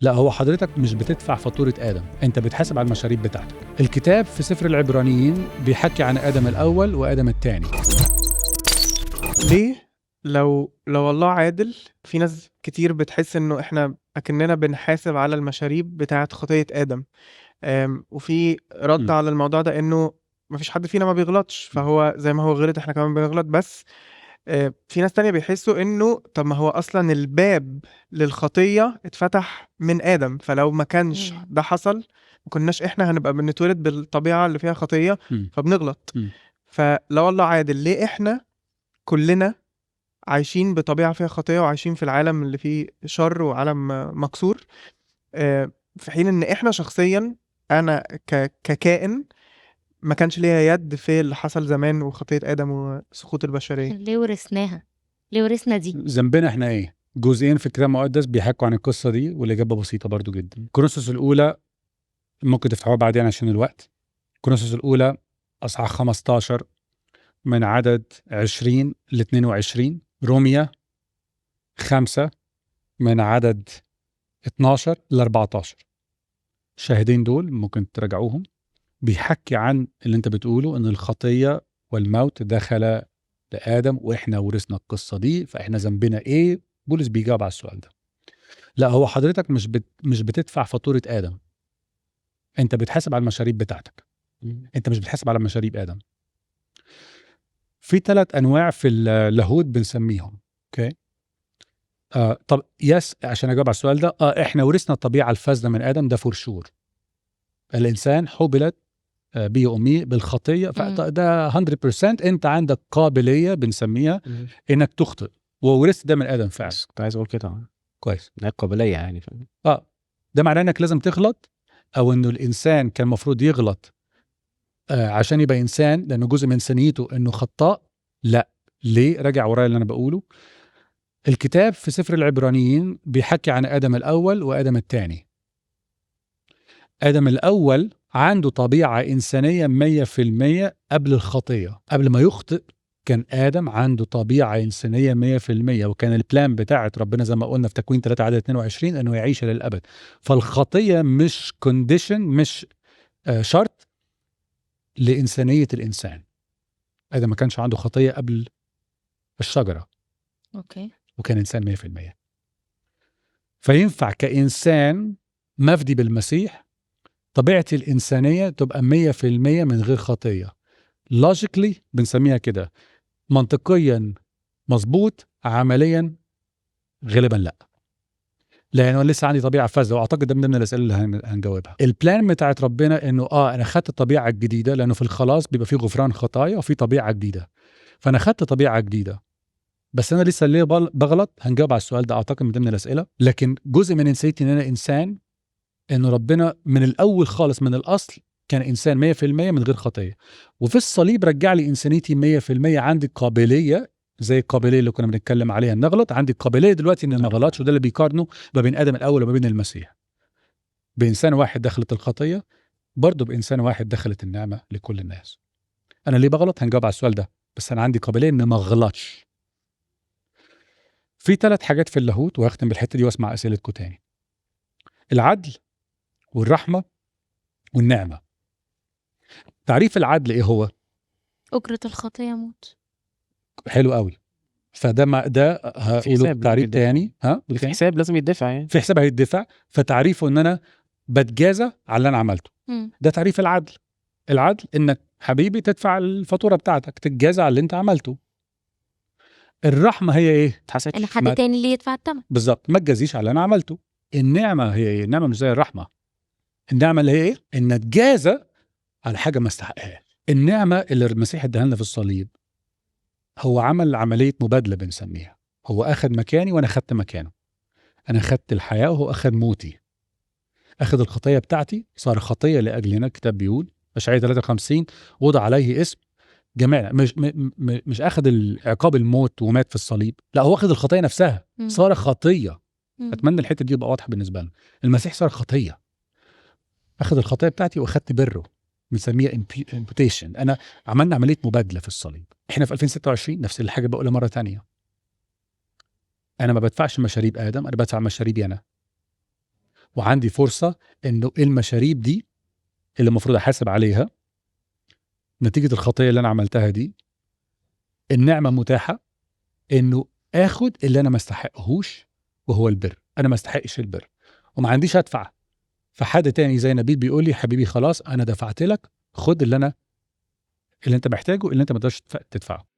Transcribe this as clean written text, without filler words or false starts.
لا، هو حضرتك مش بتدفع فاتورة آدم، انت بتحاسب على المشاريب بتاعتك. الكتاب في سفر العبرانيين بيحكي عن آدم الأول وآدم الثاني. ليه لو الله عادل، في ناس كتير بتحس انه احنا اكننا بنحاسب على المشاريب بتاعه خطية آدم. وفي رد على الموضوع ده انه مفيش حد فينا ما بيغلطش، فهو زي ما هو غلط احنا كمان بنغلط. بس في ناس تانية بيحسوا انه طب ما هو اصلا الباب للخطية اتفتح من آدم، فلو ما كانش ده حصل ما كناش احنا هنبقى بنتولد بالطبيعة اللي فيها خطية فبنغلط. فلو الله عادل، ليه احنا كلنا عايشين بطبيعة فيها خطية وعايشين في العالم اللي فيه شر وعالم مكسور، في حين ان احنا شخصيا، انا ككائن ما كانش ليا يد في اللي حصل زمان وخطية آدم وسقوط البشرية؟ ليه ورثناها؟ ليه ورثنا دي؟ ذنبنا احنا ايه؟ جزئين في الكتاب المقدس بيحكوا عن القصة دي، والإجابة بسيطة برضو جدا. كورنثوس الأولى ممكن تفتحوها بعدين عشان الوقت. كورنثوس الأولى أصحاح 15 من عدد 20 ل 22. روميا 5 من عدد 12 ل 14. الشاهدين دول ممكن تراجعوهم. بيحكي عن اللي انت بتقوله، ان الخطية والموت دخل لآدم واحنا ورثنا القصة دي، فاحنا ذنبنا ايه؟ بولس بيجاوب على السؤال ده. لا، هو حضرتك مش بتدفع فاتورة آدم، انت بتحاسب على المشاريب بتاعتك. انت مش بتحاسب على مشاريب آدم. في 3 أنواع في اللاهوت بنسميهم. اوكي. طب عشان اجاوب على السؤال ده، احنا ورثنا الطبيعة الفاسدة من آدم، ده فور شور. الانسان حبلت بيه وأمي بالخطية، فده 100% انت عندك قابلية بنسميها انك تخطئ، وورثت ده من آدم فعلا. كنت عايز اقول كده. كويس. ده قابلية يعني. ده معناه انك لازم تغلط، او انه الانسان كان المفروض يغلط عشان يبقى انسان، لانه جزء من انسانيته انه خطاء. لا، ليه؟ راجع ورايا اللي انا بقوله. الكتاب في سفر العبرانيين بيحكي عن آدم الأول وآدم الثاني. آدم الأول عنده طبيعة إنسانية 100% قبل الخطية. قبل ما يخطئ كان آدم عنده طبيعة إنسانية 100%، وكان البلان بتاعت ربنا زي ما قلنا في تكوين 3 عدد 22 أنه يعيش للأبد. فالخطية مش كونديشن، مش شرط لإنسانية الإنسان. آدم ما كانش عنده خطية قبل الشجرة، اوكي، وكان إنسان 100%. فينفع كإنسان مفدي بالمسيح طبيعتي الإنسانية تبقى 100% من غير خطية. logically بنسميها كده، منطقيا مظبوط، عمليا غالبا لا، لأنه لسه عندي طبيعة فاسدة. وأعتقد ده من ضمن الأسئلة اللي هنجاوبها. البلان بتاعت ربنا إنه أنا خدت الطبيعة الجديدة، لأنه في الخلاص بيبقى فيه غفران خطايا وفي طبيعة جديدة، فأنا خدت طبيعة جديدة. بس أنا لسه ليه بغلط؟ هنجاوب على السؤال ده أعتقد من ضمن الأسئلة. لكن جزء من إنسانيتي إن أنا إنسان، إنه ربنا من الأول خالص من الأصل كان إنسان 100% من غير خطية، وفي الصليب رجع لي إنسانيتي 100%. عندي قابلية زي القابلية اللي كنا بنتكلم عليها إن نغلط، عندي قابلية دلوقتي إن ما غلطش. وده اللي بيقارنه ما بين آدم الأول وما بين المسيح. بإنسان واحد دخلت الخطية، برضه بإنسان واحد دخلت النعمة لكل الناس. أنا ليه بغلط؟ هنجاوب على السؤال ده، بس أنا عندي قابلية إن ما غلطش. في 3 حاجات في اللاهوت، وهختم بالحتة دي واسمع أسئلتكم تاني. العدل والرحمة والنعمة. تعريف العدل إيه هو؟ أجرة الخطية موت. حلو قوي. فده ما ده هقوله تعريف تاني. في حساب لازم يدفع، يعني في حساب هيدفع. فتعريفه ان انا بتجازى على اللي انا عملته. ده تعريف العدل. العدل انك حبيبي تدفع الفاتوره بتاعتك، تتجازى على اللي انت عملته. الرحمه هي ايه؟ ان حد تاني اللي يدفع الثمن. بالظبط، ما تجازيش على اللي انا عملته. النعمه هي ايه؟ النعمه مش زي الرحمه. النعمه اللي هي ايه؟ ان اتجازى على حاجه ما استحقهاش. النعمه اللي المسيح اداها لنا في الصليب هو عمل عملية مبادلة بنسميها. هو أخذ مكاني وأنا أخذت مكانه. أنا أخذت الحياة وهو أخذ موتي. أخذ الخطية بتاعتي، صار خطية لأجلنا. الكتاب بيقول أشعياء 53 وضع عليه اسم جميعنا. مش أخذ العقاب الموت ومات في الصليب، لا، هو أخذ الخطية نفسها، صار خطية. أتمنى الحتة دي يبقى واضحة بالنسبة لنا. المسيح صار خطية، أخذ الخطية بتاعتي وأخذت بره، بنسميها imputation. أنا عملنا عملية مبادلة في الصليب. إحنا في 2026 نفس الحاجة بقولها مرة تانية. أنا ما بدفعش مشاريب آدم، أنا بدفع مشاريبي أنا. وعندي فرصة انه المشاريب دي اللي المفروض احاسب عليها نتيجة الخطية اللي انا عملتها دي، النعمة متاحة انه اخد اللي انا ما استحقهوش، وهو البر. انا ما استحقش البر وما عنديش ادفع، فحد تاني زي نبيل بيقول لي حبيبي خلاص انا دفعت لك، خد اللي انت محتاجه، اللي انت ما تقدرش تدفعه.